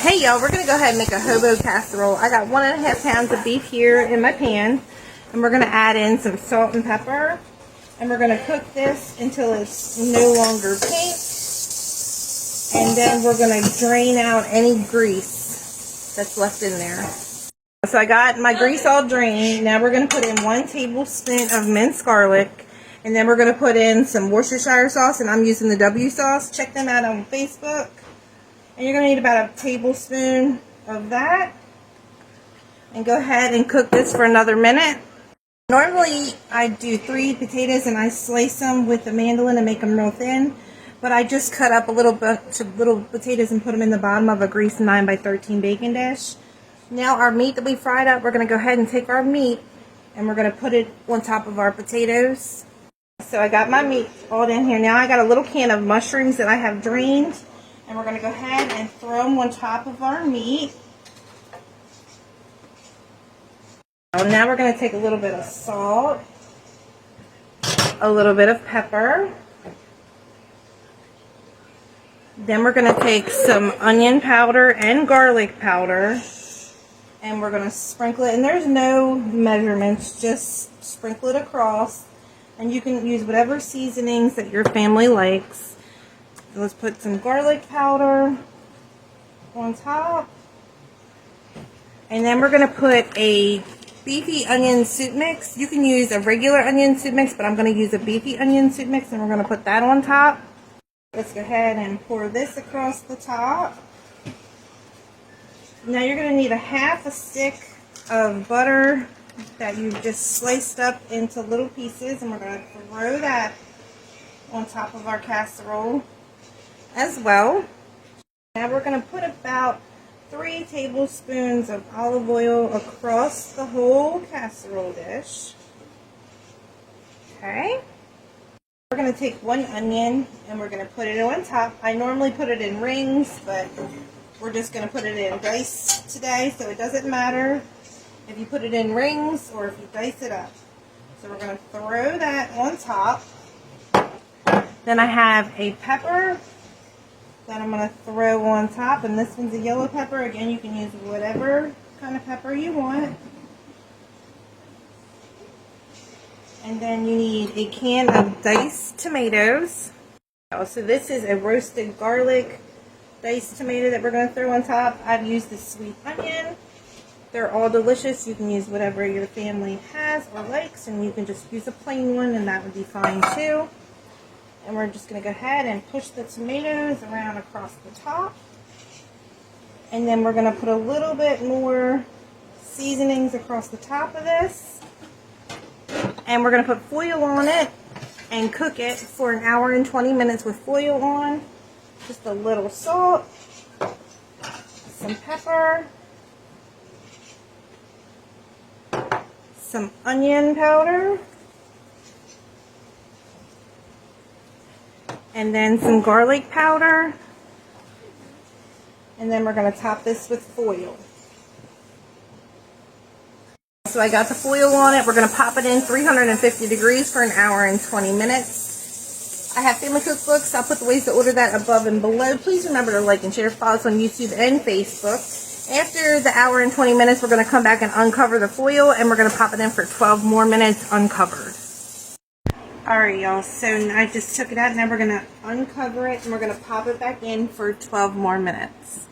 Hey y'all, we're going to go ahead and make a hobo casserole. I got 1.5 pounds of beef here in my pan, and we're going to add in some salt and pepper, and we're going to cook this until it's no longer pink, and then we're going to drain out any grease that's left in there. So I got my grease all drained. Now we're going to put in 1 tablespoon of minced garlic, and then we're going to put in some Worcestershire sauce, and I'm using the W sauce. Check them out on Facebook. And you're going to need about a tablespoon of that. And go ahead and cook this for another minute. Normally I do 3 potatoes and I slice them with the mandolin and make them real thin. But I just cut up a little bunch of little potatoes and put them in the bottom of a greased 9x13 baking dish. Now our meat that we fried up, we're going to go ahead and take our meat and we're going to put it on top of our potatoes. So I got my meat all in here. Now I got a little can of mushrooms that I have drained. And we're going to go ahead and throw them on top of our meat. Now we're going to take a little bit of salt, a little bit of pepper. Then we're going to take some onion powder and garlic powder. And we're going to sprinkle it. And there's no measurements, just sprinkle it across. And you can use whatever seasonings that your family likes. Let's put some garlic powder on top. And then we're going to put a beefy onion soup mix. You can use a regular onion soup mix, but I'm going to use a beefy onion soup mix, and we're going to put that on top. Let's go ahead and pour this across the top. Now you're going to need a half a stick of butter that you just sliced up into little pieces, and we're going to throw that on top of our casserole as well. Now we're going to put about 3 tablespoons of olive oil across the whole casserole dish. Okay. We're going to take 1 onion and we're going to put it on top. I normally put it in rings, but we're just going to put it in dice today, so it doesn't matter if you put it in rings or if you dice it up. So we're going to throw that on top. Then I have a pepper that I'm going to throw on top, and this one's a yellow pepper. Again, you can use whatever kind of pepper you want. And then you need a can of diced tomatoes. So this is a roasted garlic diced tomato that we're going to throw on top. I've used the sweet onion. They're all delicious. You can use whatever your family has or likes, and you can just use a plain one, and that would be fine too. And we're just going to go ahead and push the tomatoes around across the top. And then we're going to put a little bit more seasonings across the top of this. And we're going to put foil on it and cook it for 1 hour and 20 minutes with foil on. Just a little salt, some pepper, some onion powder, and then some garlic powder. And then we're going to top this with foil. So I got the foil on it. We're going to pop it in 350 degrees for 1 hour and 20 minutes. I have family cookbooks. I'll put the ways to order that above and below. Please remember to like and share. Follow us on YouTube and Facebook. After the 1 hour and 20 minutes, we're going to come back and uncover the foil, and we're going to pop it in for 12 more minutes uncovered. Alright y'all, so I just took it out. Now we're going to uncover it and we're going to pop it back in for 12 more minutes.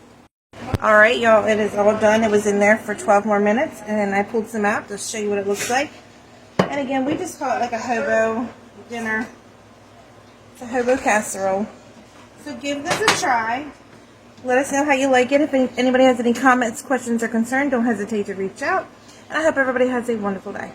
Alright y'all, it is all done. It was in there for 12 more minutes, and then I pulled some out to show you what it looks like. And again, we just call it like a hobo dinner. It's a hobo casserole. So give this a try. Let us know how you like it. If anybody has any comments, questions, or concerns, don't hesitate to reach out. And I hope everybody has a wonderful day.